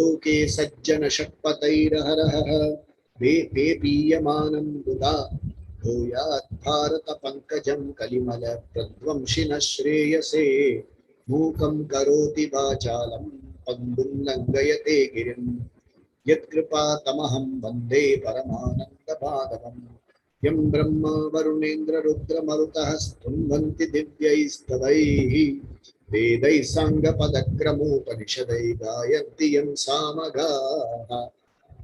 लोके सज्जन षट्पतैरहरः पेपीयमानं बुधा भूयात् भारत पंकजं कलिमल प्रध्वंसिनः श्रेयसे मूकं करोति वाचालं पङ्गुं लङ्घयते गिरिं यत्कृपातमहं वन्दे परमानन्दमाधवम् यं ब्रह्मा वरुणेन्द्र रुद्रमरुतः स्तुवन्ति दिव्यैस्तवैः वेदैः साङ्गपदक्रमोपनिषदैः गायन्ति यं सामगाः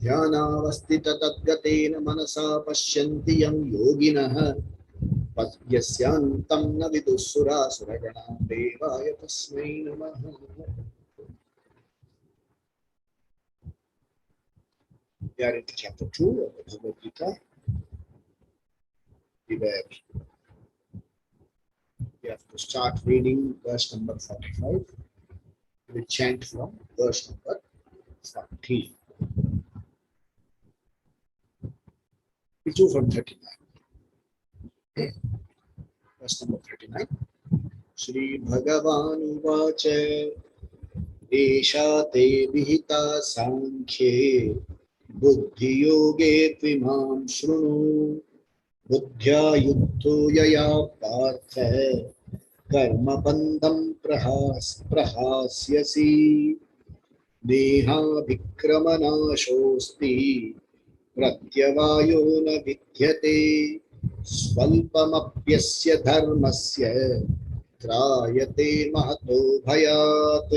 ध्यानावस्थिततद्गतेन मनसा पश्यन्ति यं योगिनः यस्यान्तं न विदुःसुरासुरगणा देवाय तस्मै नमः। We are into chapter 2 of the Bhagavad Gita. We have to start reading verse number 45. We will chant from verse number 40. We do from 39. Verse number 39. Shri Bhagavan Uvacha Esha te vihita sankhye buddhi yoge tvimam shrunu बुद्ध्या युक्तो यया पार्थ कर्म बंधं प्रहास्यसि देहाभिक्रमनाशोऽस्ति प्रत्यवायो न विद्यते स्वल्पमप्यस्य धर्मस्य त्रायते महतो भयात्।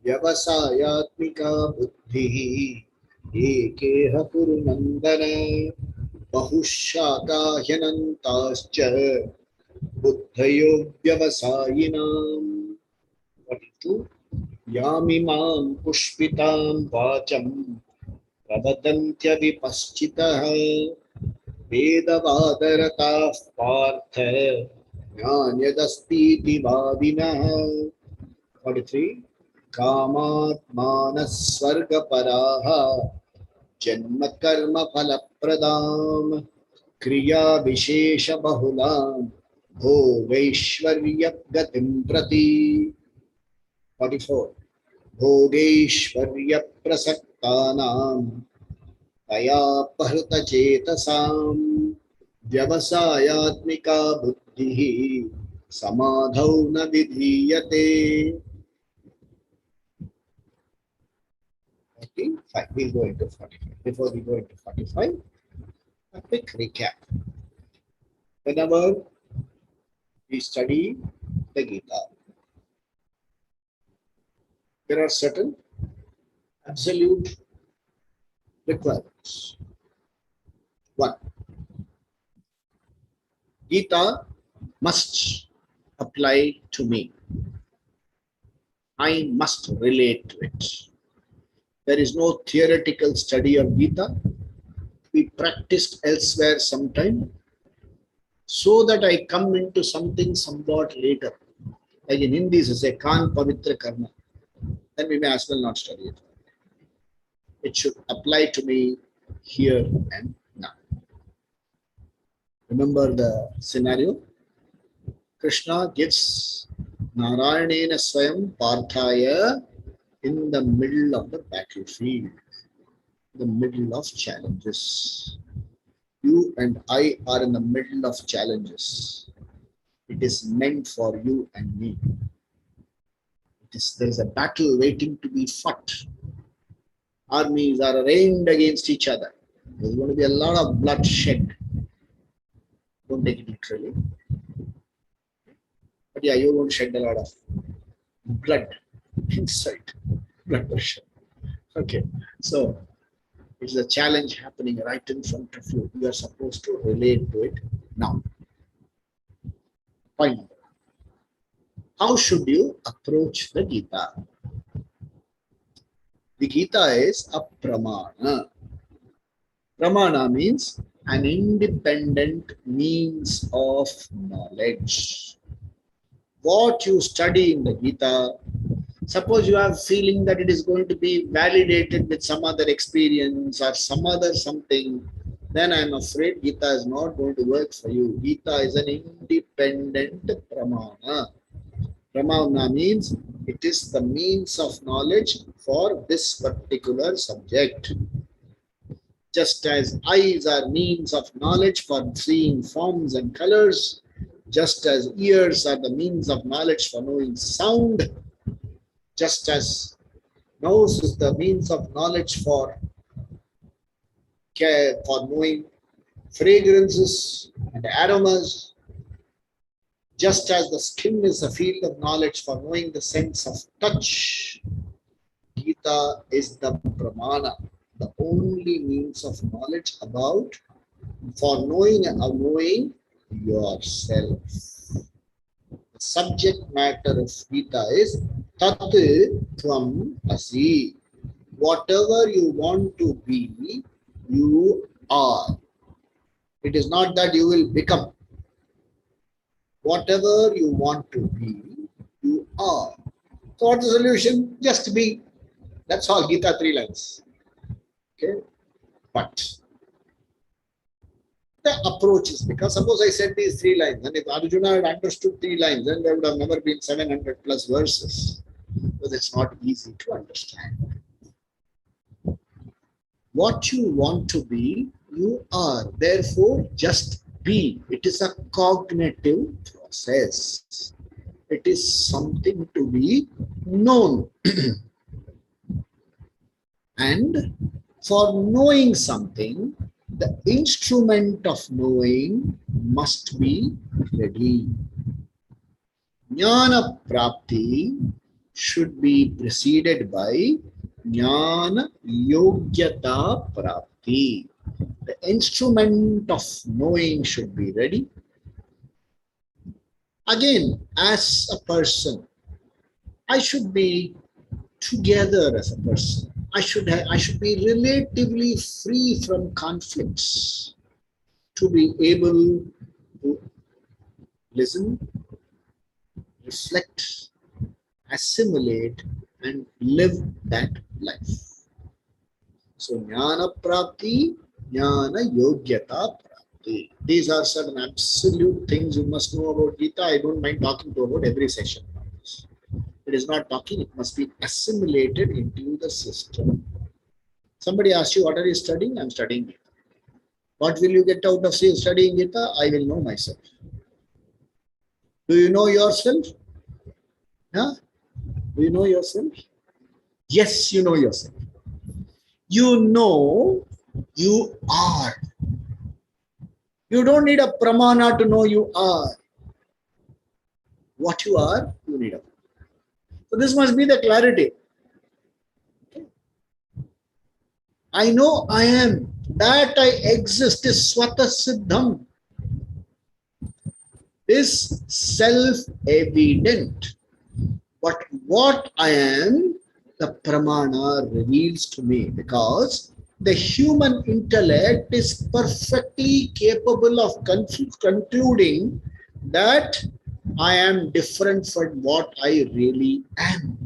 व्यवसायात्मिका बुद्धिः एकेह कुरुनन्दन बहुशाखा ह्यनन्ताश्च बुद्धयो व्यवसायिनाम्। 42 यामिमां पुष्पितां वाचं प्रवदन्त्यविपश्चितः वेदवादरताः पार्थ ज्ञान्यदस्तीति वादिनः। 43 कामात्मानः स्वर्गपराः जन्म कर्म फलप्रदां क्रिया विशेष बहुलां भोगैश्वर्य गतिं प्रति। 44 भोगैश्वर्य प्रसक्तानां तया पहृत चेतसां व्यवसायात्मिका बुद्धिः समाधौ न विधीयते। 45. We'll go into 45. Before we go into 45, a quick recap. Whenever we study the Gita, there are certain absolute requirements. One, Gita must apply to me. I must relate to it. There is no theoretical study of Gita. We practiced elsewhere sometime so that I come into something somewhat later. Like in Hindi, they say, Kan Pavitra Karma. Then we may as well not study it. It should apply to me here and now. Remember the scenario? Krishna gives Narayanena Swayam Parthaya in the middle of the battlefield, the middle of challenges. You and I are in the middle of challenges. It is meant for you and me. There is a battle waiting to be fought. Armies are arraigned against each other. There's going to be a lot of bloodshed. Don't take it literally. But yeah, you're going to shed a lot of blood inside. Blood pressure. Okay, so it's a challenge happening right in front of you. You are supposed to relate to it now. Point number one. How should you approach the Gita? The Gita is a pramana. Pramana means an independent means of knowledge. What you study in the Gita, suppose you have feeling that it is going to be validated with some other experience or some other something, then I am afraid Gita is not going to work for you. Gita is an independent pramana. Pramana means it is the means of knowledge for this particular subject. Just as eyes are means of knowledge for seeing forms and colors, just as ears are the means of knowledge for knowing sound, just as nose is the means of knowledge for knowing fragrances and aromas, just as the skin is a field of knowledge for knowing the sense of touch, Gita is the pramana, the only means of knowledge about for knowing yourself. The subject matter of Gita is Tat Tvam Asi. Whatever you want to be, you are. It is not that you will become. Whatever you want to be, you are. So what's the solution? Just be. That's all. Gita, 3 lines. Okay. But the approach is, because suppose I said these 3 lines, and if Arjuna had understood 3 lines, then there would have never been 700 plus verses. Because it's not easy to understand. What you want to be, you are. Therefore, just be. It is a cognitive process. It is something to be known. And for knowing something, the instrument of knowing must be ready. Jnana Prapti should be preceded by Jnana Yogyata Prapti. The instrument of knowing should be ready. Again, as a person, I should be together as a person. I should be relatively free from conflicts to be able to listen, reflect, assimilate, and live that life. So Jnana Prapti, Jnana Yogyata Prapti. These are certain absolute things you must know about Gita. I don't mind talking to about every session. It is not talking, it must be assimilated into the system. Somebody asks you, what are you studying? I'm studying Gita. What will you get out of studying Gita? I will know myself. Do you know yourself? Huh? Do you know yourself? Yes, you know yourself. You know you are. You don't need a pramana to know you are. What you are, you need a. So this must be the clarity. I know I am. That I exist is swata siddham. Is self-evident. But what I am, the pramana reveals to me, because the human intellect is perfectly capable of concluding that I am different from what I really am.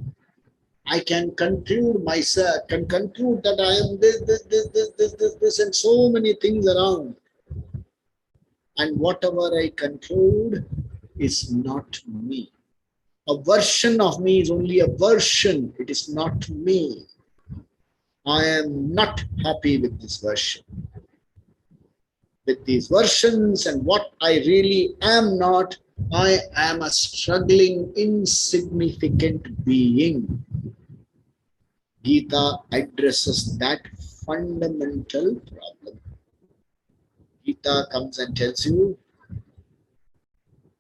I can conclude myself, can conclude that I am this, and so many things around. And whatever I conclude is not me. A version of me is only a version. It is not me. I am not happy with this version. With these versions and what I really am not, I am a struggling, insignificant being. Gita addresses that fundamental problem. Gita comes and tells you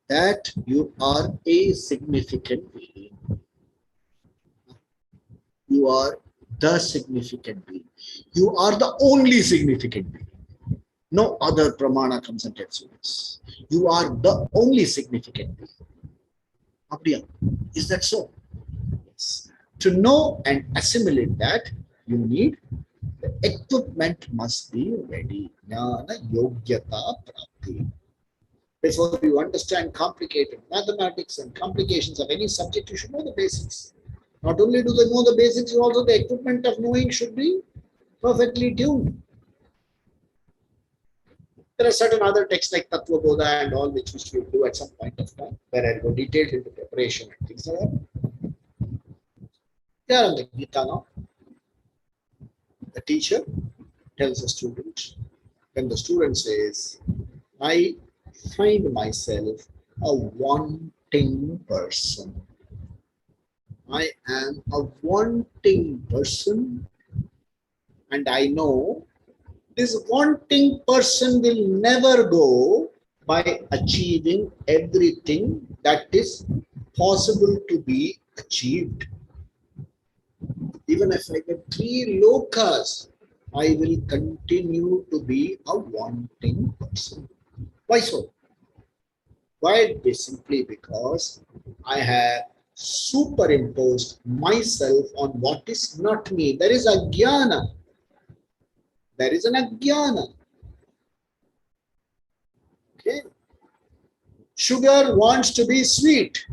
that you are a significant being. You are the significant being. You are the only significant being. No other pramana comes and tells you this. You are the only significant being. Abdiya, is that so? Yes. To know and assimilate that, you need the equipment must be ready. Jnana Yogyata Prapti. Before you understand complicated mathematics and complications of any subject, you should know the basics. Not only do they know the basics, also the equipment of knowing should be perfectly tuned. There are certain other texts like Tattva Bodha and all which we do at some point of time, where I go detailed into preparation and things like that. They are on the Gita now. The teacher tells the student, when the student says, I find myself a wanting person. I am a wanting person, and I know this wanting person will never go by achieving everything that is possible to be achieved. Even if I get 3 lokas, I will continue to be a wanting person. Why so? Why? Simply because I have superimposed myself on what is not me. There is ajnana. There is an ajnana. Okay. Sugar wants to be sweet.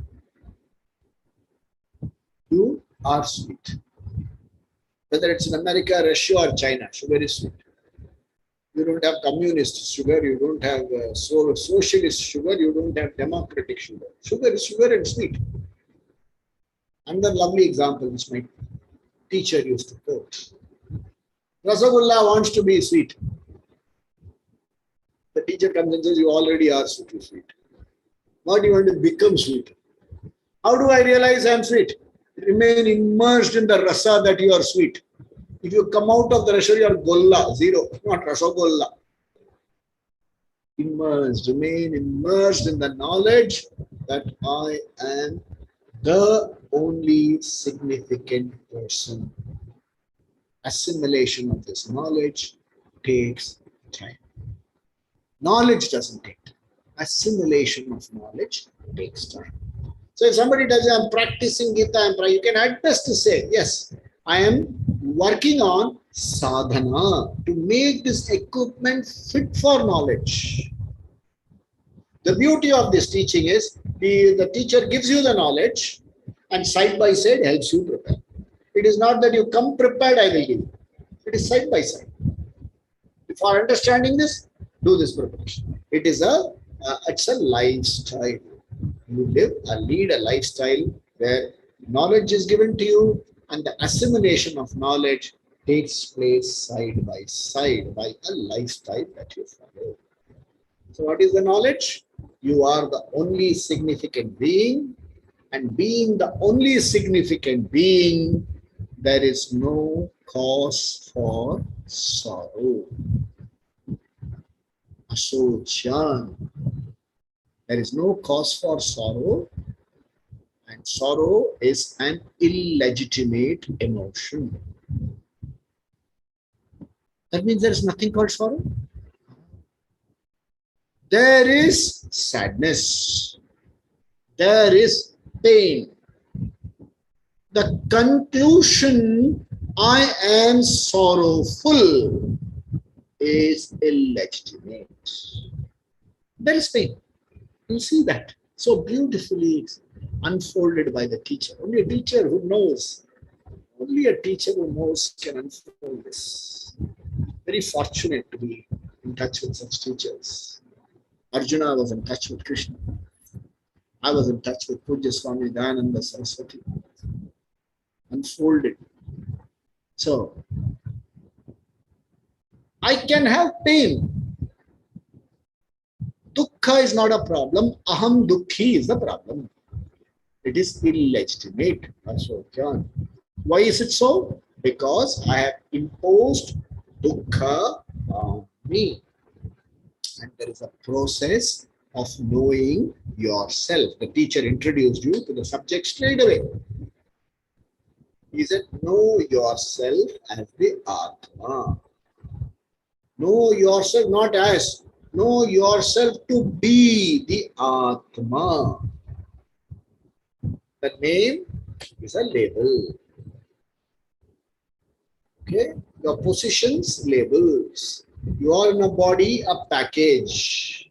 You are sweet. Whether it's in America, Russia, or China, sugar is sweet. You don't have communist sugar, you don't have socialist sugar, you don't have democratic sugar. Sugar is sugar and sweet. Another lovely example which my teacher used to quote. Rasagulla wants to be sweet. The teacher comes and says, you already are sweet. What do you want to become sweet? How do I realize I am sweet? Remain immersed in the rasa that you are sweet. If you come out of the rasa, you are golla, zero, not rasagolla. Immersed, remain immersed in the knowledge that I am the only significant person. Assimilation of this knowledge takes time. Knowledge doesn't take time. Assimilation of knowledge takes time. So if somebody tells you, I'm practicing Gita, you can at best to say, yes, I am working on sadhana to make this equipment fit for knowledge. The beauty of this teaching is the teacher gives you the knowledge and side by side helps you prepare. It is not that you come prepared, I will give you. It is side by side. For understanding this, do this preparation. It's a lifestyle. You lead a lifestyle where knowledge is given to you and the assimilation of knowledge takes place side by side by a lifestyle that you follow. So what is the knowledge? You are the only significant being, and being the only significant being, there is no cause for sorrow. Asochan. There is no cause for sorrow, and sorrow is an illegitimate emotion. That means there is nothing called sorrow. There is sadness. There is pain. The conclusion, I am sorrowful, is illegitimate. There is pain. You see that so beautifully unfolded by the teacher. Only a teacher who knows can unfold this. Very fortunate to be in touch with such teachers. Arjuna was in touch with Krishna. I was in touch with Pujya Swami Dayananda Saraswati. Unfolded. So, I can have pain. Dukkha is not a problem. Aham dukkhi is the problem. It is illegitimate. Why is it so? Because I have imposed dukkha on me. And there is a process of knowing yourself. The teacher introduced you to the subject straight away. He said, know yourself as the Atma. Know yourself not as. Know yourself to be the Atma. The name is a label. Okay? Your positions, labels. You are in a body, a package.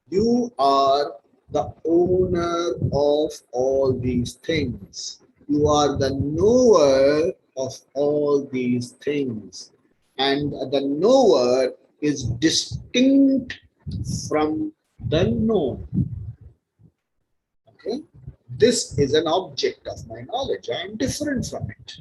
You are the owner of all these things. You are the knower of all these things. And the knower is distinct from the known. Okay? This is an object of my knowledge. I am different from it.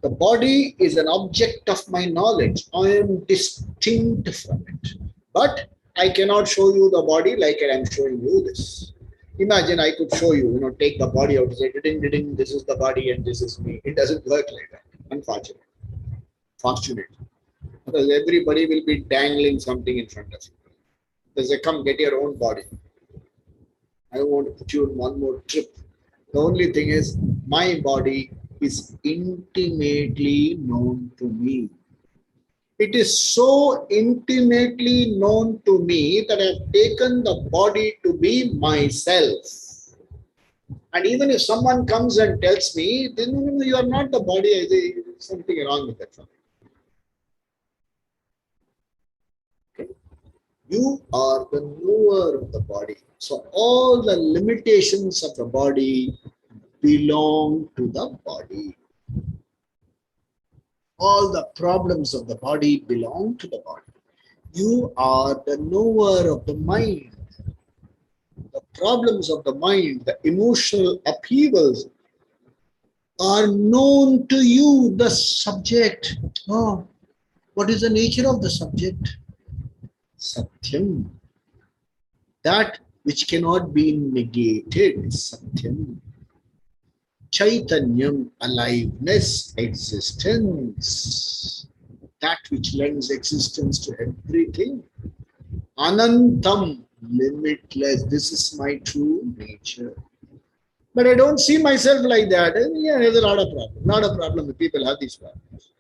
The body is an object of my knowledge. I am distinct from it. But I cannot show you the body like I am showing you this. Imagine I could show you, take the body out and say, ding, this is the body and this is me. It doesn't work like that, unfortunately. Fortunately. Because everybody will be dangling something in front of you. They say, come get your own body. I don't want to put you on one more trip. The only thing is, my body is intimately known to me. It is so intimately known to me that I have taken the body to be myself. And even if someone comes and tells me, no, you are not the body, I say, something wrong with that. Okay? You are the knower of the body. So all the limitations of the body belong to the body. All the problems of the body belong to the body. You are the knower of the mind. The problems of the mind, the emotional upheavals are known to you, the subject. Oh, what is the nature of the subject? Satyam. That which cannot be negated is Satyam. Chaitanyam, aliveness, existence. That which lends existence to everything. Anantam, limitless. This is my true nature. But I don't see myself like that. Yeah, there's a lot of problem. Not a problem if people have these problems.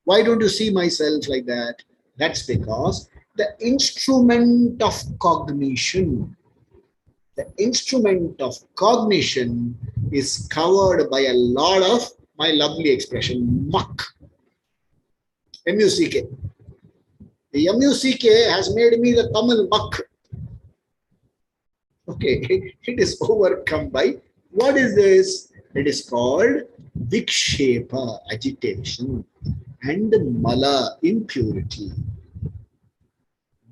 Why don't you see myself like that? That's because the instrument of cognition, is covered by a lot of, my lovely expression, muck. M-U-C-K. The M-U-C-K has made me the Tamil muck. Okay, it is overcome by, what is this? It is called vikshepa, agitation, and mala, impurity.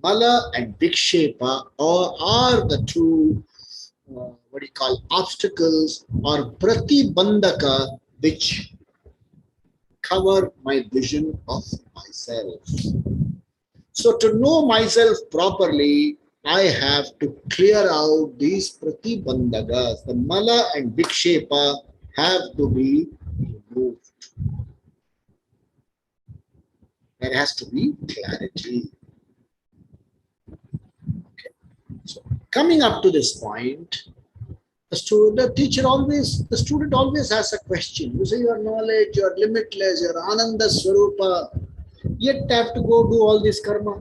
Mala and vikshepa are the two, obstacles or pratibandhaka, which cover my vision of myself. So to know myself properly, I have to clear out these pratibandhakas. The mala and vikshepa have to be removed. There has to be clarity. Okay. So coming up to this point, the student always has a question. You say your knowledge, you are limitless, you are Ananda Swarupa, yet have to go do all this karma.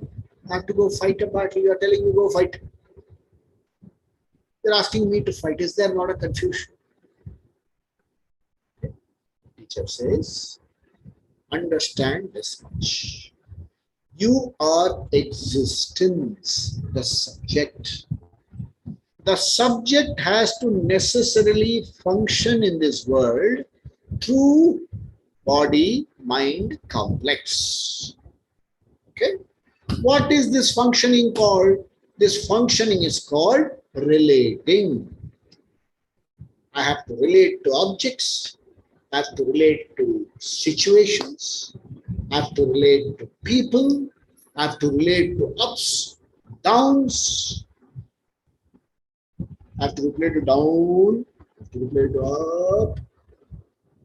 Have to go fight a battle. You are telling me go fight. You're asking me to fight. Is there not a confusion? Okay. Teacher says, understand this much. You are existence, the subject. The subject has to necessarily function in this world through body-mind complex. Okay? What is this functioning called? This functioning is called relating. I have to relate to objects. I have to relate to situations. I have to relate to people. I have to relate to ups, downs. I have to relate to down. I have to relate to up.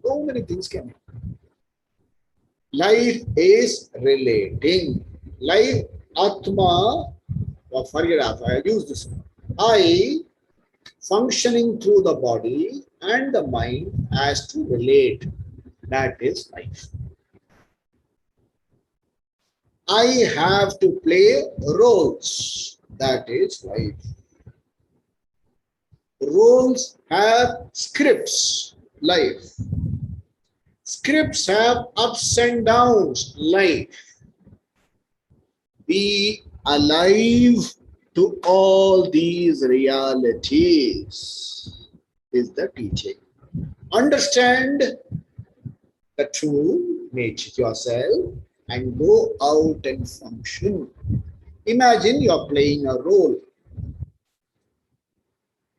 So many things can happen. Life is relating. Life, Atma, forget I use this one. I, functioning through the body and the mind, has to relate. That is life. I have to play roles. That is life. Roles have scripts. Life. Scripts have ups and downs. Life. Be alive to all these realities is the teaching. Understand the true nature yourself and go out and function. Imagine you are playing a role.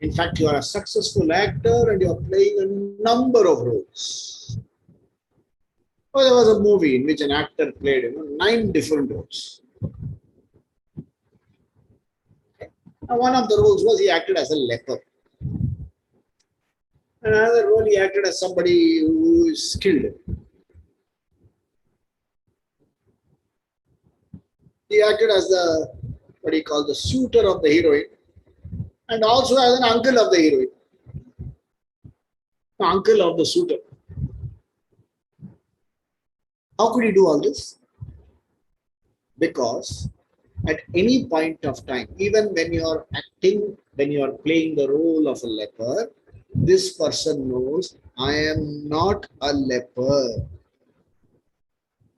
In fact, you are a successful actor and you are playing a number of roles. Oh, there was a movie in which an actor played 9 different roles. Now, one of the roles was he acted as a leper. Another role he acted as somebody who is skilled. He acted as the, what do you call, the suitor of the heroine, and also as an uncle of the heroine. The uncle of the suitor. How could he do all this? Because at any point of time, even when you are acting, when you are playing the role of a leper, this person knows I am not a leper.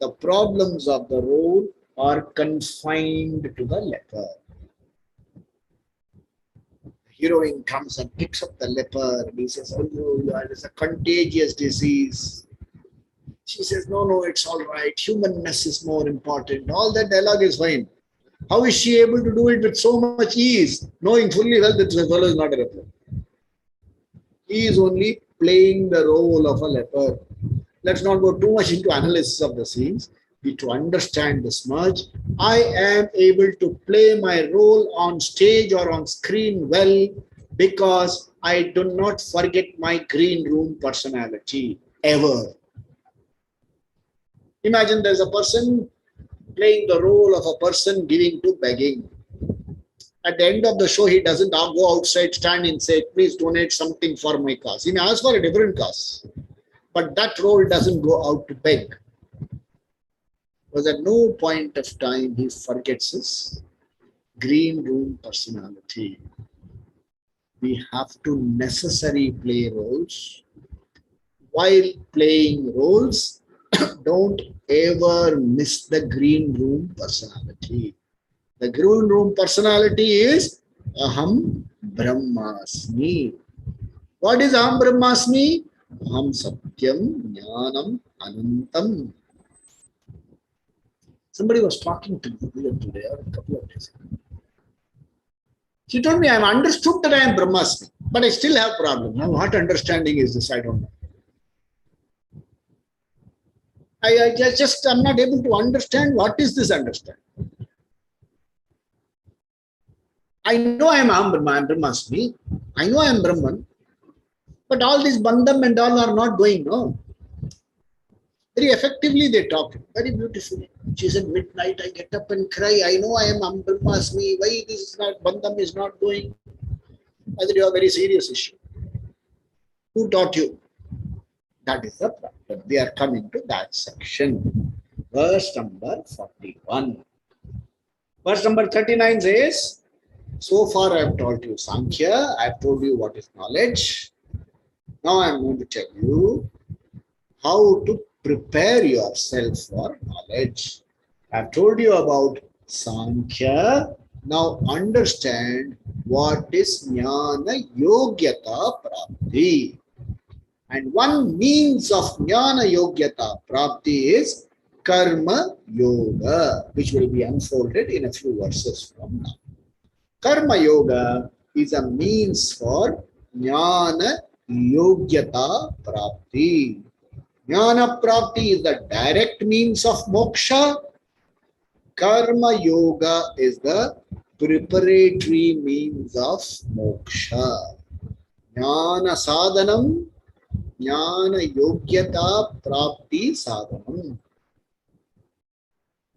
The problems of the role are confined to the leper. The heroine comes and picks up the leper and he says, oh no, it is a contagious disease. She says, no, no, it's all right. Humanness is more important. All that dialogue is fine. How is she able to do it with so much ease, knowing fully well that this fellow is not a leper? He is only playing the role of a leper. Let's not go too much into analysis of the scenes. We to understand this much. I am able to play my role on stage or on screen well because I do not forget my green room personality ever. Imagine there's a person playing the role of a person giving to begging. At the end of the show, he doesn't go outside, stand and say, please donate something for my cause. He may ask for a different cause. But that role doesn't go out to beg. Because at no point of time he forgets his green room personality. We have to necessarily play roles. While playing roles, don't ever miss the green room personality. The green room personality is Aham Brahmasmi. What is Aham Brahmasmi? Aham Satyam Jnanam Anantam. Somebody was talking to me today or a couple of days ago. She told me, I am understood that I am Brahmasmi, but I still have problem. Now, what understanding is this? I don't know. I'm not able to understand what is this understanding. I know I am Brahmasmi. I know I am Brahman. But all this bandham and all are not going, no. Very effectively they talk, very beautifully. She said, midnight I get up and cry. I know I am Brahmasmi. Why this is not, bandham is not going? I said, you have a very serious issue. Who taught you? That is the problem. We are coming to that section. Verse number 41. Verse number 39 says, so far I have told you Sankhya, I have told you what is knowledge. Now I am going to tell you how to prepare yourself for knowledge. I have told you about Sankhya. Now understand what is Jnana Yogyata Prapti. And one means of Jnana Yogyata Prapti is Karma Yoga, which will be unfolded in a few verses from now. Karma Yoga is a means for Jnana Yogyata Prapti. Jnana Prapti is the direct means of moksha. Karma Yoga is the preparatory means of moksha. Jnana Sadhanam, Jnana Yogyata Prapti Sadhanam.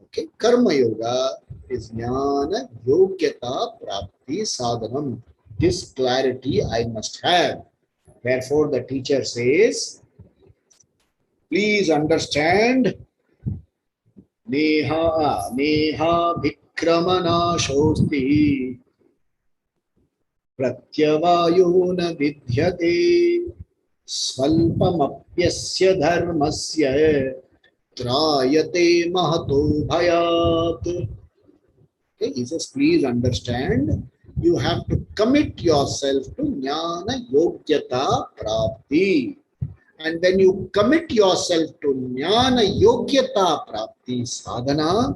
Okay, Karma Yoga is Jnana Yogyata Prapti Sadhanam. This clarity I must have. Therefore, the teacher says, please understand, Neha Vikramana Shosti Pratyavayo na Vidyate Svalpamapyasya Dharmasya Trayate Mahato Bhayat. Okay, he says, please understand, you have to commit yourself to Jnana Yogyata Prapti. And when you commit yourself to Jnana Yogyata Prapti Sadhana,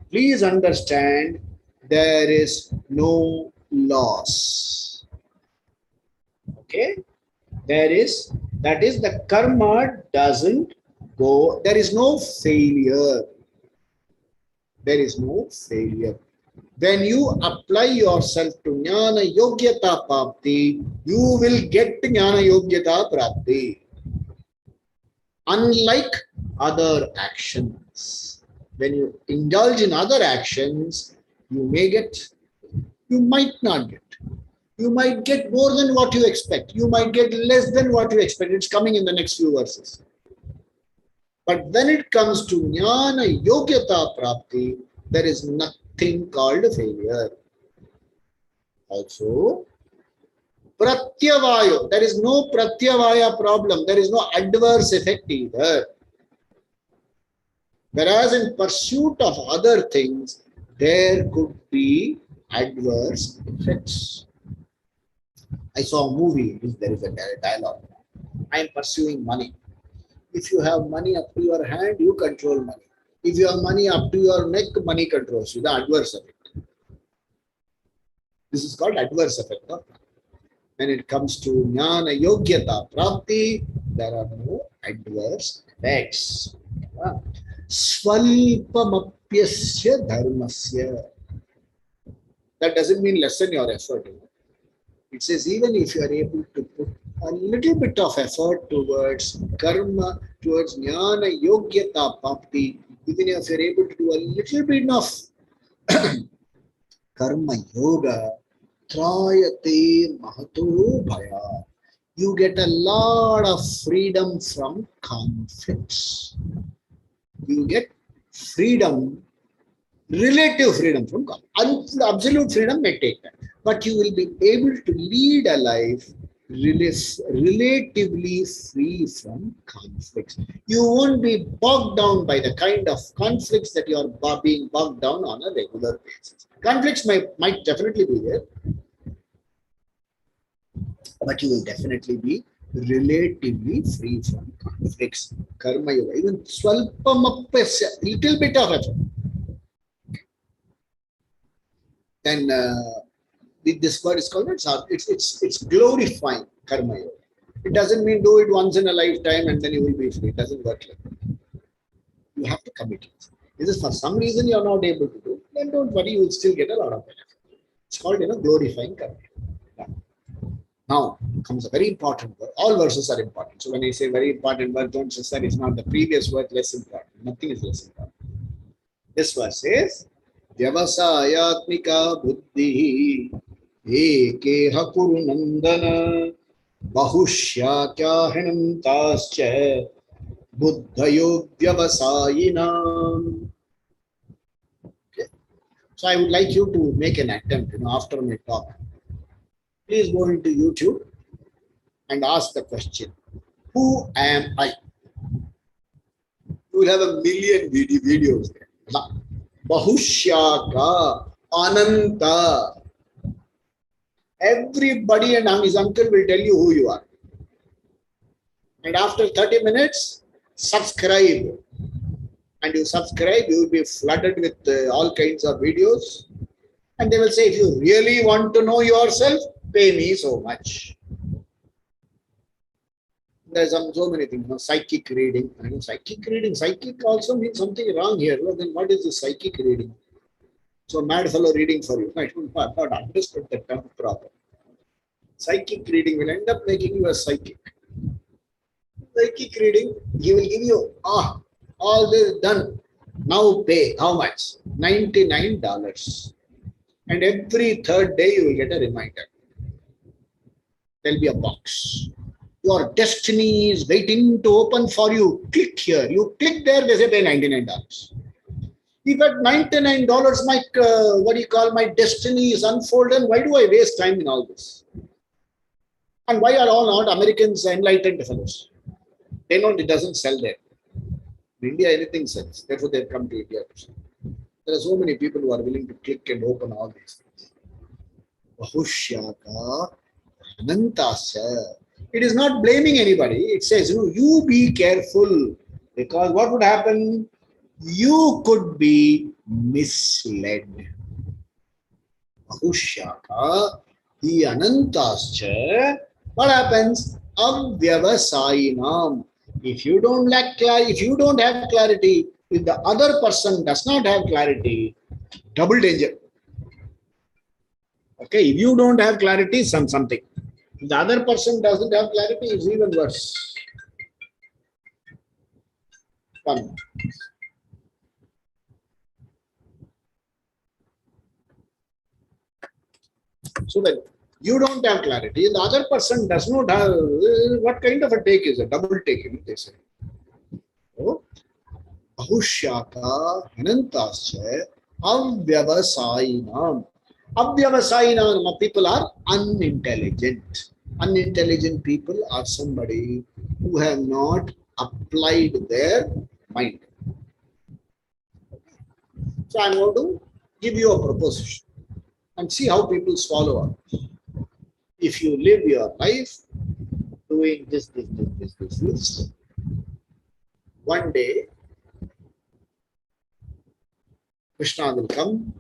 please understand there is no loss. Okay? That is the karma doesn't go, there is no failure. There is no failure. When you apply yourself to Jnana Yogyata Prapti, you will get Jnana Yogyata Prapti. Unlike other actions. When you indulge in other actions, you may get, you might not get. You might get more than what you expect. You might get less than what you expect. It's coming in the next few verses. But when it comes to Jnana Yogyata Prapti, there is nothing called failure. Also, Pratyavayo, there is no Pratyavaya problem. There is no adverse effect either. Whereas in pursuit of other things, there could be adverse effects. I saw a movie, there is a dialogue. I am pursuing money. If you have money up to your hand, you control money. If you have money up to your neck, money controls you, the adverse effect. This is called adverse effect. No? When it comes to Jnana Yogyata Prapti, there are no adverse effects. Swalpamapyasya dharmasya. That doesn't mean lessen your effort. It says even if you are able to put a little bit of effort towards karma, towards Jnana Yogyata Prapti, even if you are able to do a little bit of karma yoga, trayate mahato bhaya. You get a lot of freedom from conflicts. You get freedom, relative freedom from conflict. Absolute freedom may take time, but you will be able to lead a life relatively free from conflicts. You won't be bogged down by the kind of conflicts that you are being bogged down on a regular basis. Conflicts might definitely be there, but you will definitely be relatively free from conflicts. Karma yoga, even swalpamapyasya, little bit of effort. Then this word is called, it's glorifying karma yoga. It doesn't mean do it once in a lifetime and then you will be free. It doesn't work like that. You have to commit it. This is for some reason you are not able to do, then don't worry, you will still get a lot of benefit. It's called glorifying karma. Yeah. Now comes a very important word. All verses are important. So when I say very important word, don't just say it's not the previous word less important. Nothing is less important. This verse says, Vyavasayatmika buddhi ekeha kuru nandana bahushya tascha buddhayo vyavasayinam. Okay. So I would like you to make an attempt, after my talk. Please go into YouTube and ask the question, who am I? You will have a million videos there. Bahushyaka, Ananta. Everybody and his uncle will tell you who you are. And after 30 minutes, subscribe. And you subscribe, you will be flooded with all kinds of videos. And they will say, if you really want to know yourself, pay me so much. There's so many things, psychic reading. I know psychic reading. Psychic also means something wrong here. Well, then what is the psychic reading? So mad fellow reading for you. I have not understood the term proper. Psychic reading will end up making you a psychic. Psychic reading, he will give you, all this done. Now pay. How much? $99. And every third day you will get a reminder. There will be a box. Your destiny is waiting to open for you. Click here. You click there, they say pay $99. If at $99, my destiny is unfolded, why do I waste time in all this? And why are all not Americans enlightened fellows? They know it doesn't sell there. In India, anything sells. Therefore, they've come to India. There are so many people who are willing to click and open all these things. Bahushyaka Anantasya. It is not blaming anybody. It says, you be careful, because what would happen? You could be misled. Bahushyaka hi anantascha. What happens? Avyavasayinam. If you don't lack clarity, if you don't have clarity, if the other person does not have clarity, double danger. Okay, if you don't have clarity, something. If the other person doesn't have clarity, it's even worse. One. So when you don't have clarity, the other person does not have, what kind of a take is a double take, they say. So, Bahushyaka Hanantascha Avyavasayinam. Avyavasayinam people are unintelligent. Unintelligent people are somebody who have not applied their mind. So I'm going to give you a proposition and see how people swallow up. If you live your life doing this, one day Krishna will come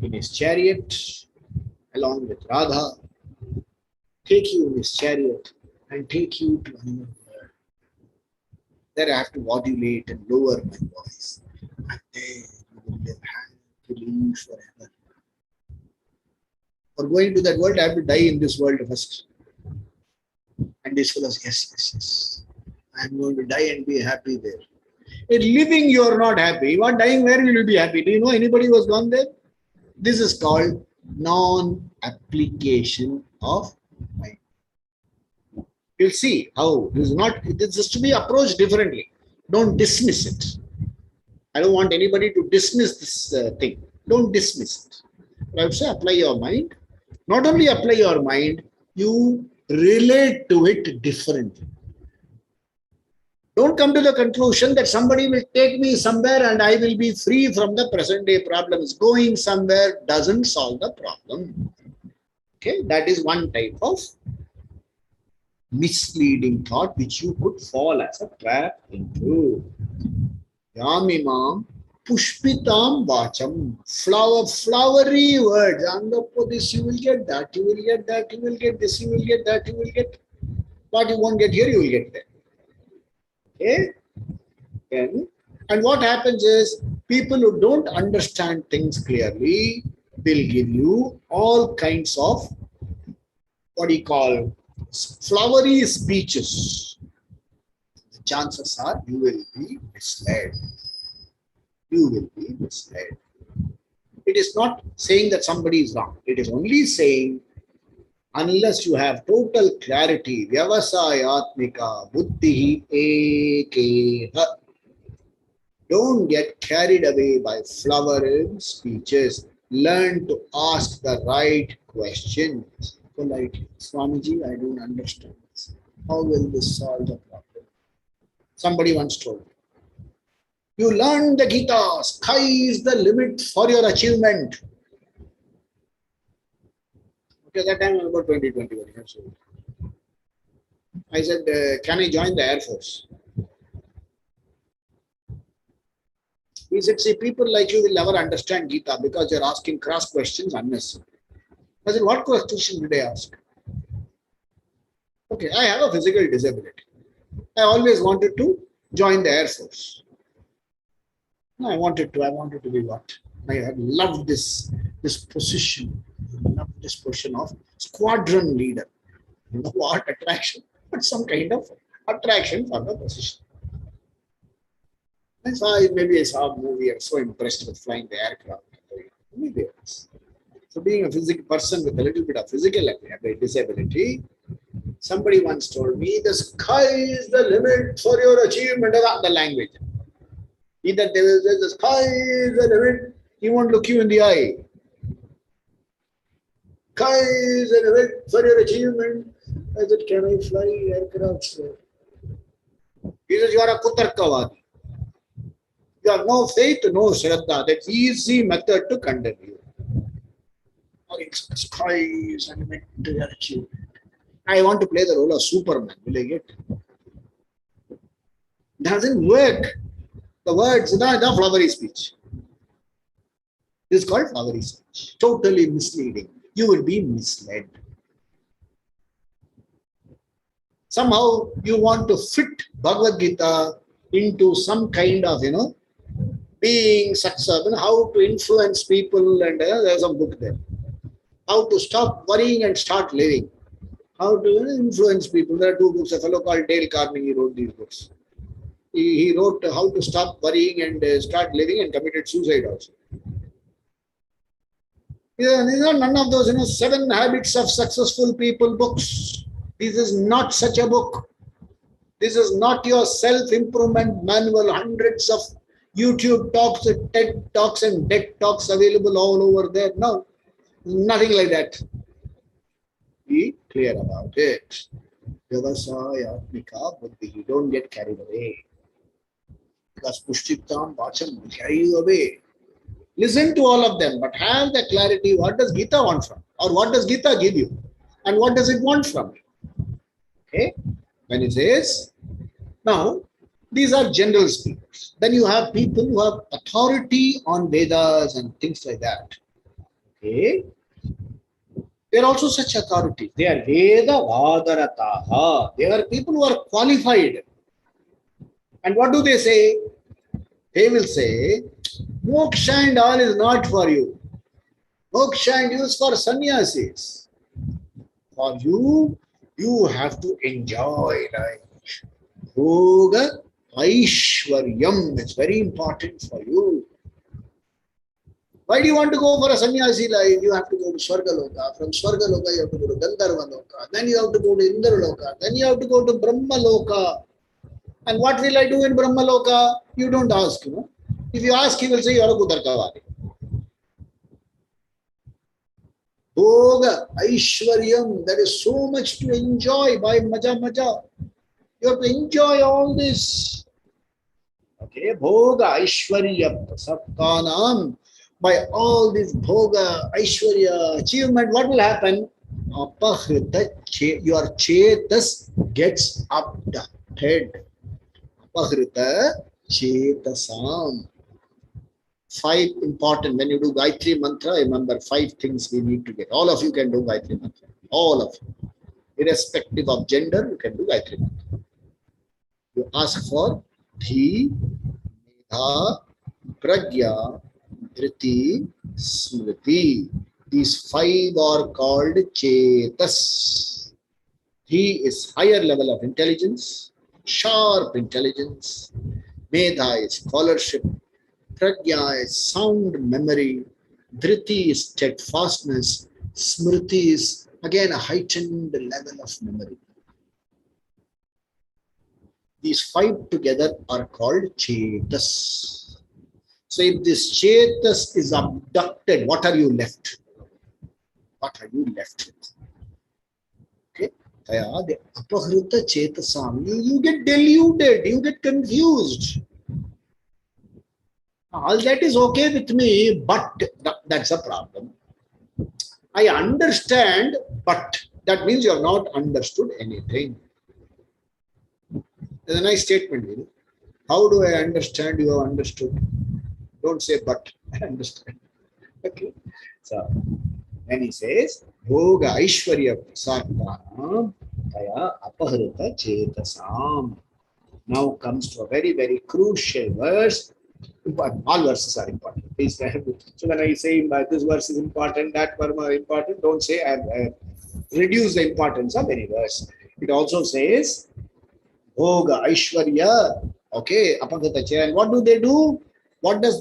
in his chariot along with Radha, take you in his chariot and take you to another world. There I have to modulate and lower my voice. And then you will live happily forever. For going to that world, I have to die in this world first. And this fellows, yes. I am going to die and be happy there. In living, you are not happy. You are dying, where will you be happy? Do you know anybody who has gone there? This is called non-application of mind. You'll see how this is to be approached differently. Don't dismiss it. I don't want anybody to dismiss this thing. Don't dismiss it. I would say apply your mind. Not only apply your mind, you relate to it differently. Don't come to the conclusion that somebody will take me somewhere and I will be free from the present day problems. Going somewhere doesn't solve the problem. Okay, that is one type of misleading thought which you could fall as a trap into. Yamimam pushpitam vacham. Flowery words. And for this you will get that, you will get that, you will get this, you will get that, you will get. What you won't get here, you will get there. Okay? And what happens is, people who don't understand things clearly will give you all kinds of, what you call, flowery speeches. The chances are you will be misled. You will be misled. It is not saying that somebody is wrong. It is only saying, unless you have total clarity, vyavasayatmika buddhi ekeha. Don't get carried away by flowering speeches. Learn to ask the right questions politely. Swamiji, I don't understand this. How will this solve the problem? Somebody once told me, you learn the Gita, sky is the limit for your achievement. Okay, that time I was about 21 years old. I said, can I join the Air Force? He said, see, people like you will never understand Gita because you're asking cross questions unnecessarily. I said, what question did I ask? Okay, I have a physical disability. I always wanted to join the Air Force. No, I wanted to be what? I had loved this position. I loved this position of squadron leader. You know what attraction? But some kind of attraction for the position. Maybe I saw a movie, I was so impressed with flying the aircraft. Maybe it was. So being a physical person with a little bit of physical disability, somebody once told me, the sky is the limit for your achievement. The language. Either they will say, the sky is the limit, he won't look you in the eye. Sky is the limit for your achievement. I said, can I fly aircraft, sir? He says, you are a Kutarkavadi. You have no faith, no Shraddha. That's easy method to condemn you. Sky is the limit to your achievement. I want to play the role of Superman. Will I get? Doesn't work. The words, the flowery speech. This is called flowery speech. Totally misleading. You will be misled. Somehow you want to fit Bhagavad Gita into some kind of, being successful, how to influence people, and there's a book there. How to stop worrying and start living. How to influence people. There are two books. A fellow called Dale Carnegie wrote these books. He wrote How to Stop Worrying and Start Living, and committed suicide also. These are none of those, 7 Habits of Successful People books. This is not such a book. This is not your self-improvement manual. Hundreds of YouTube talks, TED talks, and DEC talks available all over there. No, nothing like that. Be clear about it. Vyavasayatmika buddhi. Don't get carried away. Because pushtitam vacham will carry you away. Listen to all of them, but have the clarity. What does Gita want from? Or what does Gita give you? And what does it want from you? Okay? When it says, now, these are general speakers. Then you have people who have authority on Vedas and things like that. Okay? They are also such authorities. They are Veda Vadarataha. They are people who are qualified. And what do they say? They will say, moksha and all is not for you. Moksha and is for sannyasis. For you, you have to enjoy life. Bhoga Aishwaryam. It's very important for you. Why do you want to go for a sannyasi life? You have to go to Swargaloka. From Swargaloka, you have to go to Gandharva Loka. Then you have to go to Indra Loka. Then you have to go to Brahma Loka. And what will I do in Brahma Loka? You don't ask. If you ask, he will say, you are a Kudarkavadi. Bhoga Aishwaryam. There is so much to enjoy by Maja Maja. You have to enjoy all this. Okay, Bhoga Aishwarya Sattanam. By all this Bhoga Aishwarya achievement, what will happen? Your Chetas gets abducted. Apahrita Chetasam. 5 important. When you do Gayatri Mantra, remember 5 things we need to get. All of you can do Gayatri Mantra. All of you. Irrespective of gender, you can do Gayatri Mantra. You ask for Dhi, Medha, Pragya, Dhriti, Smriti. These 5 are called Chetas. Dhi is higher level of intelligence, sharp intelligence. Medha is scholarship. Pragya is sound memory. Dhriti is steadfastness. Smriti is again a heightened level of memory. These 5 together are called Chetas. So if this Chetas is abducted, what are you left? What are you left with? Okay? The Apahrita Chetasam. You get deluded, you get confused. All that is okay with me, but that's a problem. I understand, but that means you have not understood anything. There's a nice statement. How do I understand you have understood? Don't say but. I understand. Okay. So when he says Bhoga Aishwarya Prasadhanam Taya Apahrita Chetasam. Now comes to a very, very crucial verse. All verses are important. Please. So when I say this verse is important, that verse is important, don't say I have reduced the importance of any verse. It also says Bhoga Aishwarya. Okay, Apahrita Chetasam. And what do they do? What does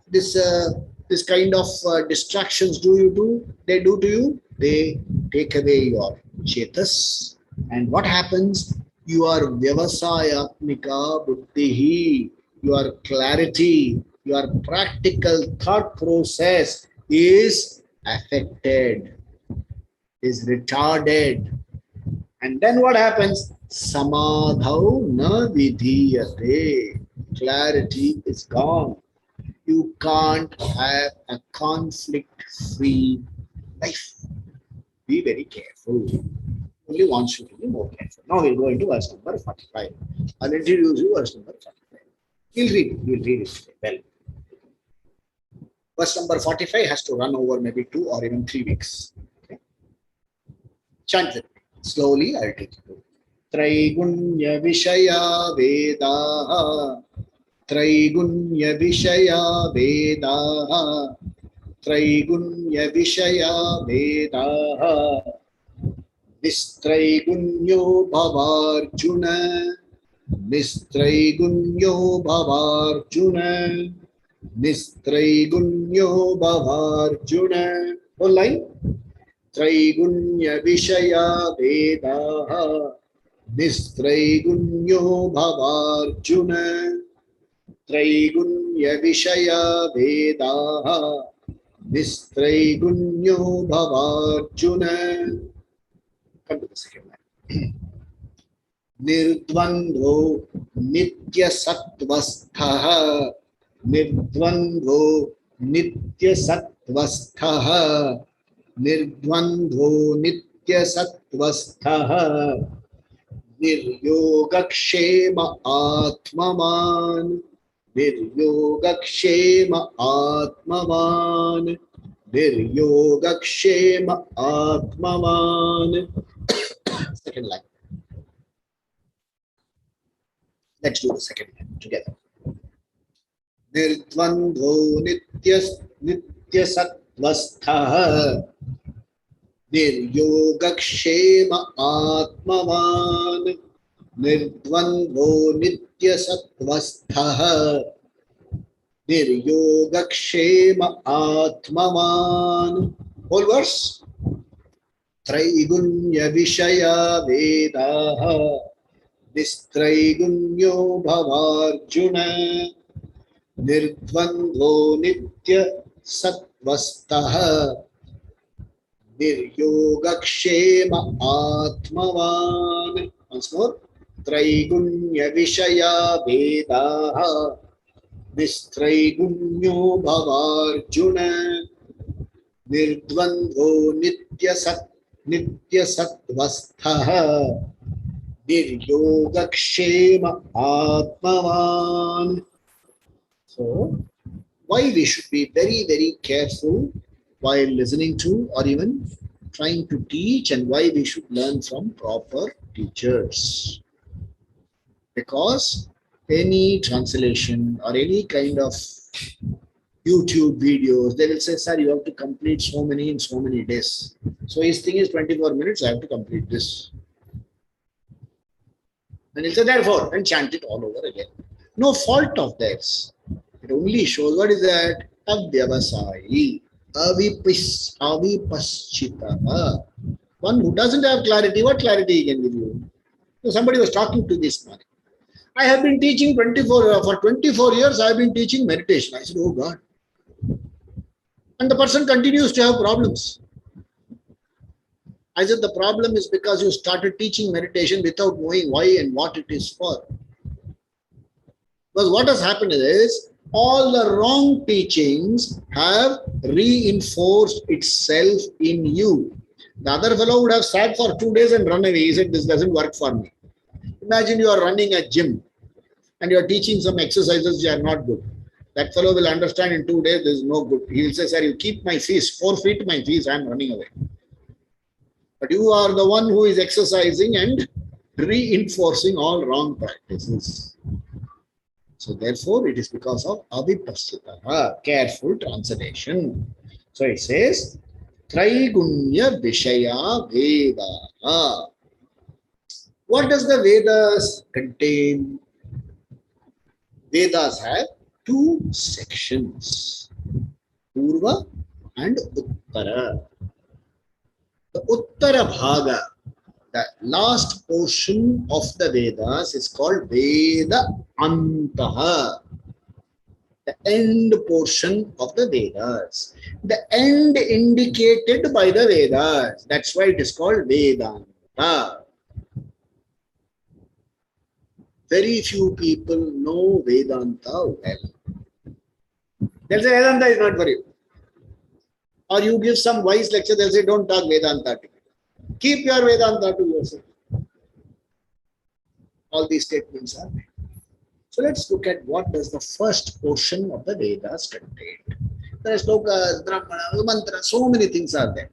this kind of distractions they do to you? They take away your Chetas. And what happens? Your Vyavasayatmika Buddhihi, your clarity, your practical thought process is affected, is retarded. And then what happens? Samadhau na vidhiyate. Clarity is gone. You can't have a conflict-free life. Be very careful. only wants you to be more careful. Now we'll go into verse number 45. I'll introduce you verse number 45. You'll read it well. Verse number 45 has to run over maybe 2 or even 3 weeks. Okay? Chant it. Slowly I'll take you. Traigunya Vishaya Vedaha. Traigunya Vishaya Vedaha. Traigunya Vishaya Vedaha. Nistraigunyo Bhavarjuna. Nistraigunyo Bhavarjuna. Nistraigunyo Bhavarjuna. Whole line. Traigunya Vishaya Vedaha. Nistraigunyo Bhavarjuna. Traigunya Vishaya Vedaha. Nistraigunyo Bhavarjuna. Come to the second line. Nirdvandho Nitya Sattvasthaha. Nirdvandho Nitya Sattvasthaha. Nirdvandho Nitya Sattvasthaha. Niryogakshema Atmaman. Niryogakshema Atmaman. Niryogakshema Atmaman. Second line. Let's do the second line together. Nirdvandho Nitya Sattvasthaha. Niryogakshema Atmaman. Nirdvandho Nitya Sattvasthaha. Niryogakshema Atmaman. Whole verse. Traigunya Vishaya Vedaha. Nistraigunyo Bhavarjuna. Nirdvandho Nitya Sattvasthaha. Niryogakshema Atmavan. Once more. Traigunya Vishaya Vedaha. Nistraigunyo Bhavarjuna. Nirdvandho Nitya Sattvasthaha. Niryogakshema Atmavan. So, why we should be very, very careful while listening to or even trying to teach, and why we should learn from proper teachers. Because any translation or any kind of YouTube videos, they will say, sir, you have to complete so many in so many days. So his thing is 24 minutes, I have to complete this. And he'll say, therefore, and chant it all over again. No fault of theirs. It only shows what is that? Avyavasai. Avipaschita. One who doesn't have clarity, what clarity he can give you? So somebody was talking to this man. I have been teaching for 24 years, I have been teaching meditation. I said, oh God. And the person continues to have problems. I said, the problem is because you started teaching meditation without knowing why and what it is for. Because what has happened is, all the wrong teachings have reinforced itself in you. The other fellow would have sat for 2 days and run away. He said, this doesn't work for me. Imagine you are running a gym and you are teaching some exercises which are not good. That fellow will understand in 2 days, this is no good. He will say, sir, you keep my fees, forfeit my fees, I am running away. But you are the one who is exercising and reinforcing all wrong practices. So therefore, it is because of avipaschita. Careful translation. So it says, Traigunya Vishaya Vedaha. What does the Vedas contain? Vedas have 2 sections, Purva and Uttara. The Uttara Bhaga, the last portion of the Vedas, is called Veda Antaha, the end portion of the Vedas. The end indicated by the Vedas. That's why it is called Vedanta. Very few people know Vedanta well. They'll say Vedanta is not for you. Or you give some wise lecture, they'll say don't talk Vedanta to me. Keep your Vedanta to yourself. All these statements are made. So let's look at what does the first portion of the Vedas contain. There are slokas, brahmana, mantra, so many things are there.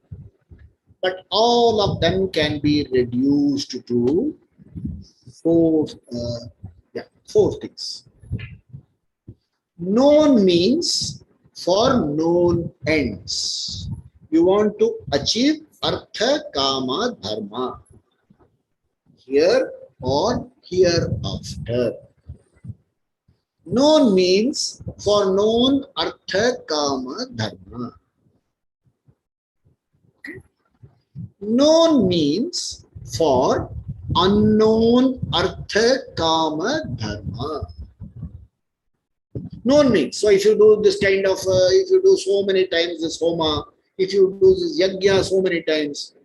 But all of them can be reduced to four things. Known means for known ends. You want to achieve artha, kama, dharma. Here or hereafter. Known means for known artha, kama, dharma. Okay. Known means for unknown artha, kama, dharma. Known means, so if you do this kind of, if you do so many times this homa, if you do this yajna so many times,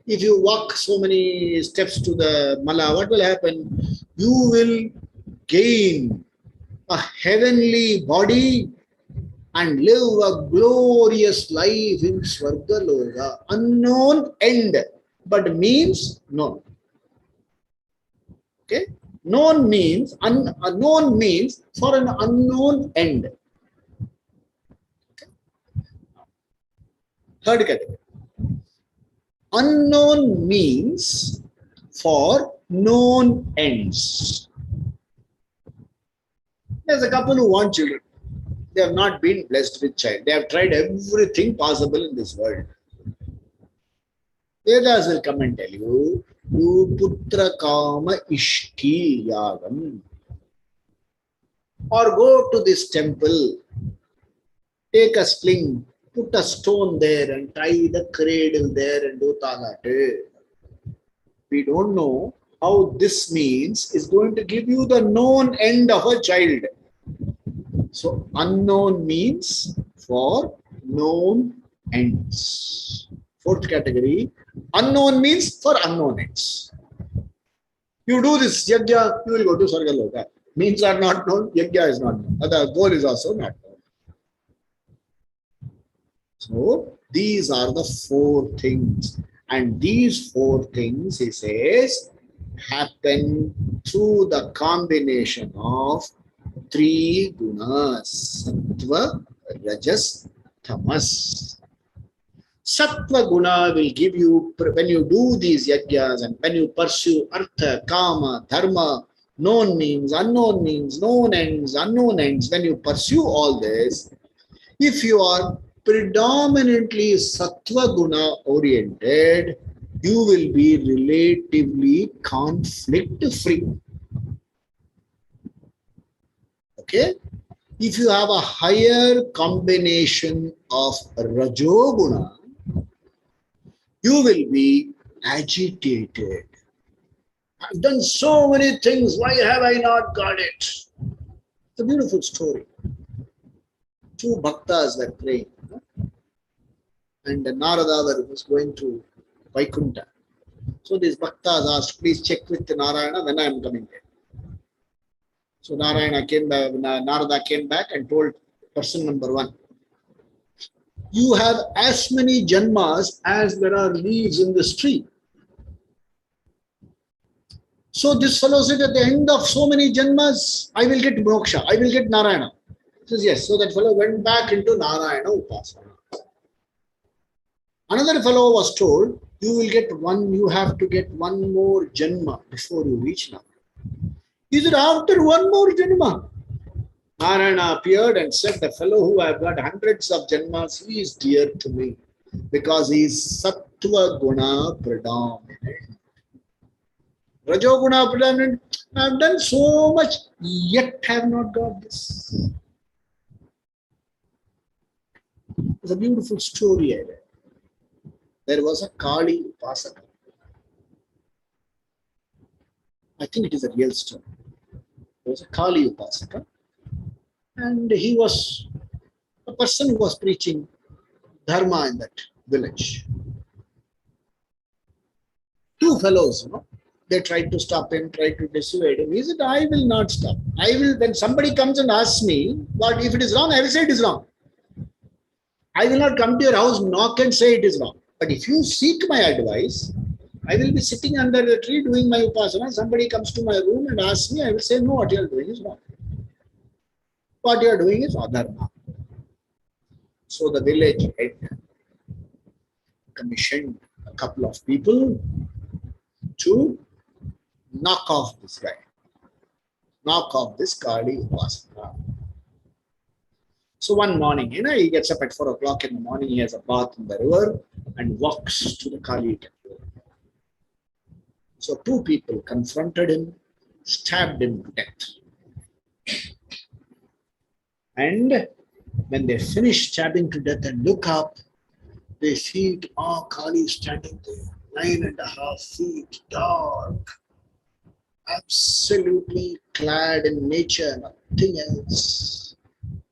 if you walk so many steps to the mala, what will happen? You will gain a heavenly body and live a glorious life in Swargaloka. Unknown end, but means known. Okay? Known means, unknown means for an unknown end. Okay? Third category. Unknown means for known ends. There's a couple who want children. They have not been blessed with child. They have tried everything possible in this world. Vedas will come and tell you, you putra kama ishti yagam. Or go to this temple, take a sling, put a stone there and tie the cradle there and do talate. We don't know how this means is going to give you the known end of a child. So unknown means for known ends. Fourth category, unknown means for unknown ends. You do this yajna, you will go to Sargaloka. Means are not known, yajna is not known. The goal is also not known. So these are the four things. And these four things, he says, happen through the combination of three gunas, sattva, rajas, tamas. Sattva guna will give you, when you do these yajnas and when you pursue artha, kama, dharma, known means, known ends, unknown ends, when you pursue all this, if you are predominantly sattva guna oriented, you will be relatively conflict free. Okay? If you have a higher combination of rajoguna, you will be agitated. I've done so many things, why have I not got it? It's a beautiful story. Two bhaktas were praying, and Narada was going to Vaikuntha. So these bhaktas asked, please check with Narayana when I am coming there. So Narada came back and told person number one, you have as many janmas as there are leaves in this tree. So this fellow said, at the end of so many janmas, I will get moksha, I will get Narayana. He says, yes. So that fellow went back into Narayana Upasana. Another fellow was told, you have to get one more janma before you reach Narayana. He said, after one more janma, Narayana appeared and said, the fellow who I have got hundreds of janmas, he is dear to me because he is sattva guna predominant. Rajoguna predominant, I have done so much, yet have not got this. It's a beautiful story I read. There was a Kali Upasaka. I think it is a real story. There was a Kali Upasaka, and he was a person who was preaching dharma in that village. Two fellows, they tried to stop him, tried to dissuade him. He said, I will not stop. When somebody comes and asks me, what if it is wrong, I will say it is wrong. I will not come to your house, knock and say it is wrong. But if you seek my advice, I will be sitting under the tree doing my upasana. Somebody comes to my room and asks me, I will say, no, what you are doing is wrong. What you are doing is adharma. So the village head commissioned a couple of people to knock off this guy, knock off this Kali Upasana. So one morning, he gets up at 4 o'clock in the morning, he has a bath in the river and walks to the Kali temple. So two people confronted him, stabbed him to death. And when they finish stabbing to death and look up, they see Kali standing there, 9.5 feet, dark, absolutely clad in nature, nothing else.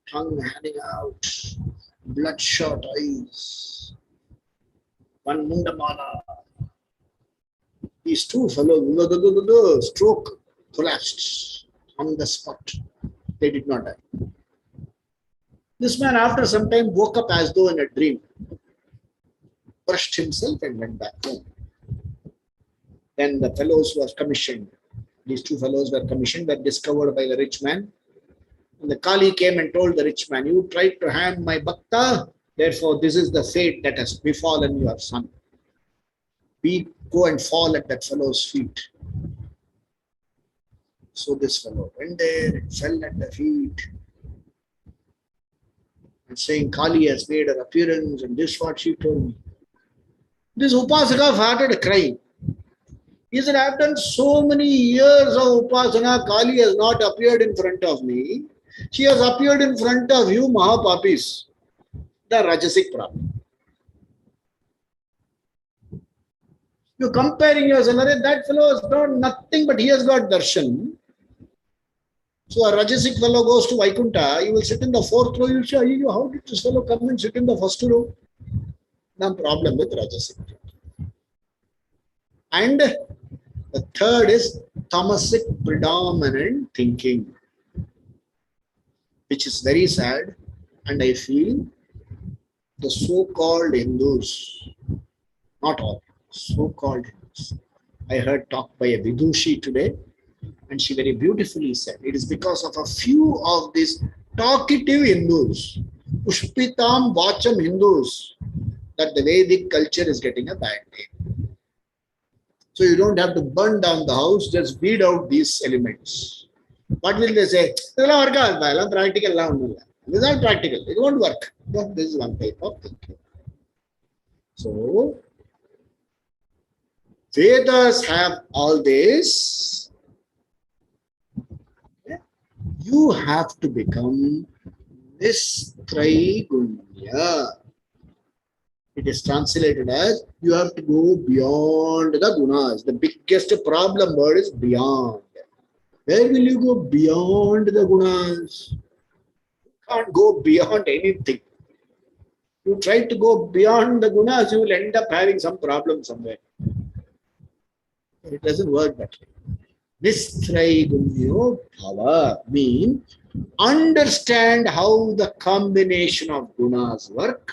Tongue hanging out, bloodshot eyes, one mundamala. These two fellows, stroke, collapsed on the spot. They did not die. This man, after some time, woke up as though in a dream, brushed himself and went back home. Then the fellows who were commissioned, these two fellows were commissioned, were discovered by the rich man. And the Kali came and told the rich man, you tried to harm my bhakta, therefore this is the fate that has befallen your son. We go and fall at that fellow's feet. So this fellow went there and fell at the feet and saying, Kali has made her appearance and this is what she told me. This Upasaka started crying. He said, I have done so many years of Upasana, Kali has not appeared in front of me. She has appeared in front of you, Mahapapis. The Rajasic problem. You're comparing yourself, that fellow has done nothing but he has got darshan. So a Rajasic fellow goes to Vaikuntha, he will sit in the 4th row, you will say, how did this fellow come and sit in the 1st row? No problem with Rajasic. And the third is tamasic predominant thinking, which is very sad. And I feel the so-called Hindus, not all, so-called Hindus. I heard talk by a Vidushi today, and she very beautifully said, it is because of a few of these talkative Hindus, Pushpitam Vacham Hindus, that the Vedic culture is getting a bad name. So you don't have to burn down the house, just weed out these elements. What will they say? This is not practical. It won't work. This is one type of thinking. So, Vedas have all this. You have to become Nistraigunya. It is translated as you have to go beyond the gunas. The biggest problem word is beyond. Where will you go beyond the gunas? You can't go beyond anything. You try to go beyond the gunas, you will end up having some problem somewhere. It doesn't work that way. Nistraigunya bhava means understand how the combination of gunas work.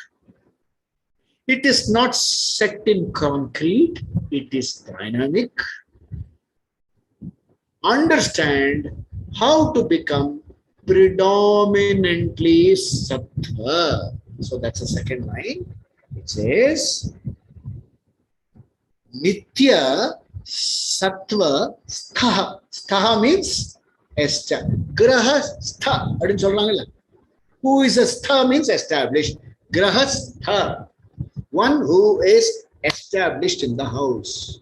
It is not set in concrete, it is dynamic. Understand how to become predominantly sattva. So that's the second line. It says, Nitya sattva stha. Stha means esta. Graha stha. Who is a stha means established. Graha stha. One who is established in the house.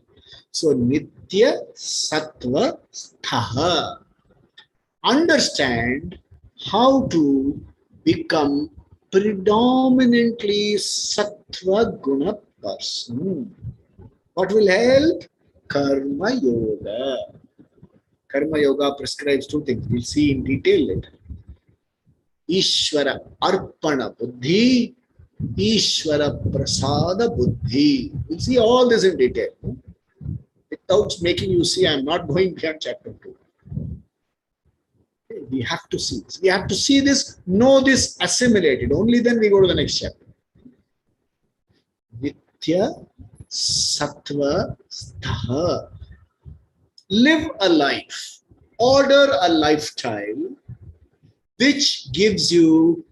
So, Nitya Sattva Sthaha. Understand how to become predominantly Sattva Guna person. What will help? Karma Yoga. Karma Yoga prescribes two things. We'll see in detail later. Ishvara Arpana Buddhi. Ishvara Prasada Buddhi. We'll see all this in detail. Without making you see, I'm not going beyond chapter 2. Okay, we have to see this. We have to see this, know this, assimilate it. Only then we go to the next chapter. Nitya sattva stha. Live a life, order a lifestyle which gives you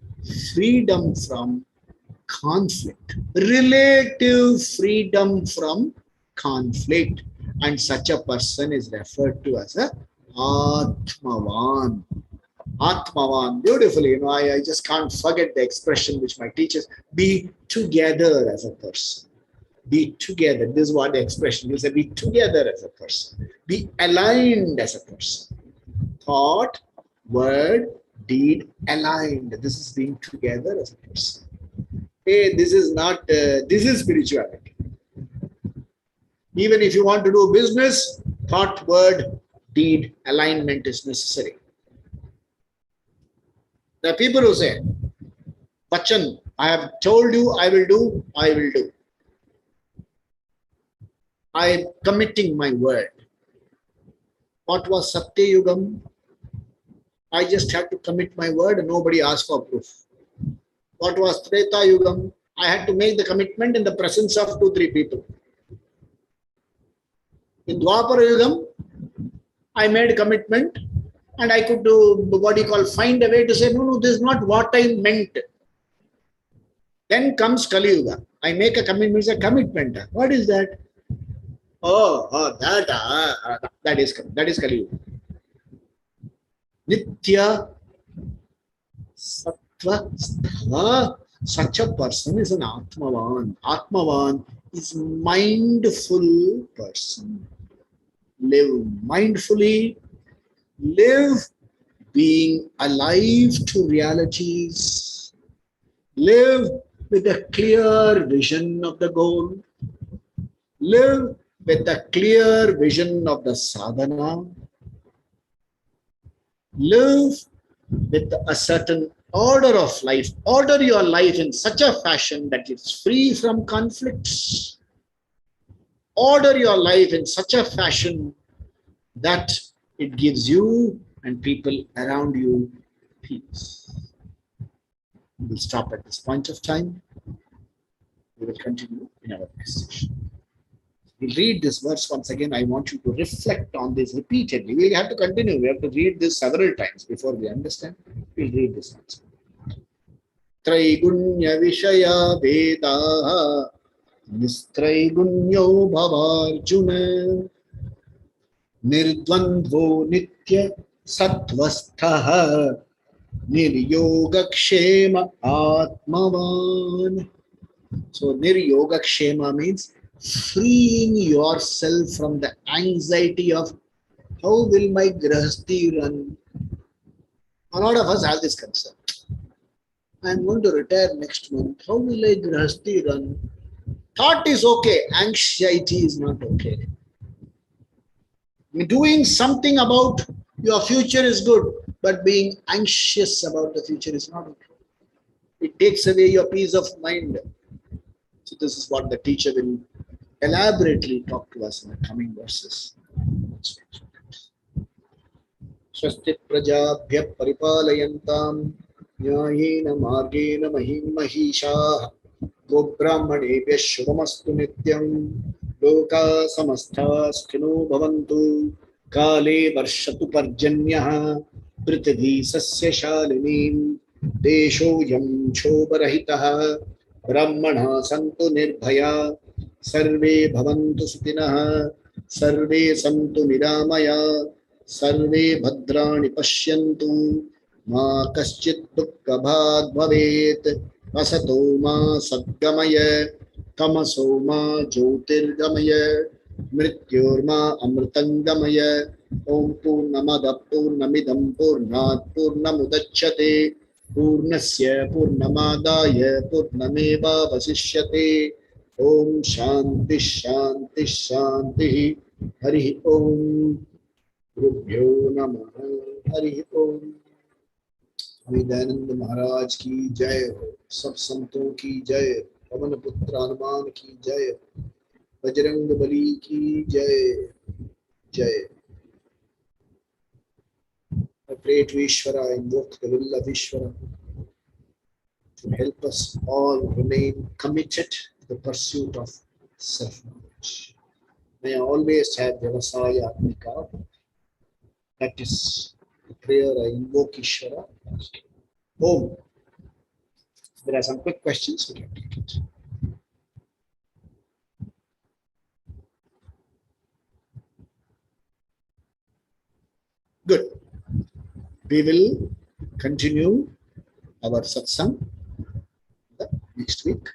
freedom from conflict, relative freedom from conflict. And such a person is referred to as a Atmavan. Atmavan, beautifully, I just can't forget the expression which my teachers, be together as a person. Be together. This is what the expression will say, be together as a person. Be aligned as a person. Thought, word, deed aligned. This is being together as a person. Hey, this is not, this is spirituality. Even if you want to do business, thought, word, deed alignment is necessary. There are people who say, Bachan, I have told you I will do, I will do. I am committing my word. What was Satya Yugam? I just had to commit my word and nobody asked for proof. What was Treta Yugam? I had to make the commitment in the presence of 2-3 people. In Dwapara Yugam, I made a commitment and I could do what you call find a way to say, no, this is not what I meant. Then comes Kali Yuga. I make a commitment, it's a commitment. What is that? That is Kali Yuga. Nitya Sattva Stha. Such a person is an Atmavan. Atmavan is mindful person. Live mindfully, live being alive to realities, live with a clear vision of the goal, live with a clear vision of the sadhana, live with a certain order of life. Order your life in such a fashion that it's free from conflicts. Order your life in such a fashion that it gives you and people around you peace. We'll stop at this point of time. We will continue in our next session. We'll read this verse once again. I want you to reflect on this repeatedly. We have to continue. We have to read this several times before we understand. We'll read this once. Traigunya Vishaya Veda Nistraigunya Bhavarjuna Nirdvandvo Nitya Sattvastha Niryogakshema Atmavan. So Niryogakshema means freeing yourself from the anxiety of how will my grahasti run. A lot of us have this concern. I am going to retire next month. How will I grahasti run? Thought is okay. Anxiety is not okay. Doing something about your future is good, but being anxious about the future is not okay. It takes away your peace of mind. So this is what the teacher will elaborately talk to us in the coming verses. Swastit prajabhya paripalayantam nyayena margena mahim mahisha gobrahmanebhya shubhamastu nityam loka samasthasthino bhavantu kale varshatu parjanyah prithvi sasya shalinim desho yam chobharahitah brahmana santu nirbhaya sarve bhavantu sutinah sarve santu niramaya sarve bhadrani pashyantu ma kaschit dukkha bhag bhavet asato ma sadgamaya tamaso ma jyotirgamaya mrityorma amritangamaya om purnamada purnamidam purnat purnamudachyate purnasya purnamadaya purnameva vasishyate om shanti shanti shanti hari om Gurubhyo Namaha Hari Om. Dyananda Maharaj ki jai ho, sab santon ki jai, Pavan Putra Hanuman ki jai, Bajrang Bali ki jai, jai. I pray to Ishvara, invoke the will of Ishvara to help us all remain committed to the pursuit of self-knowledge. May I always have Vyavasaya Atmika. That is the prayer I invoke Ishvara. Om. There are some quick questions. We can take it. Good. We will continue our satsang next week.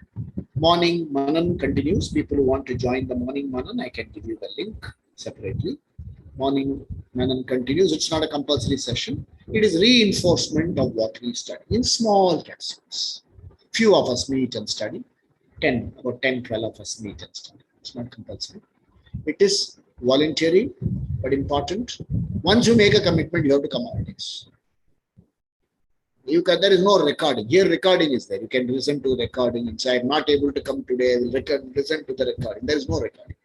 Morning Manan continues. People who want to join the morning Manan, I can give you the link separately. Morning Manan continues. It's not a compulsory session. It is reinforcement of what we study in small capsules. Few of us meet and study. About 10, 12 of us meet and study. It's not compulsory. It is voluntary, but important. Once you make a commitment, you have to come always. There is no recording. Here recording is there. You can listen to recording and say, I'm not able to come today. I will listen to the recording. There is no recording.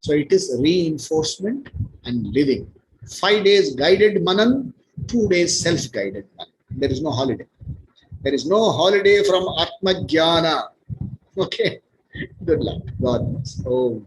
So it is reinforcement and living. 5 days guided Manan, 2 days self-guided Manan. There is no holiday. There is no holiday from Atma Jnana. Okay. Good luck. God bless. Oh.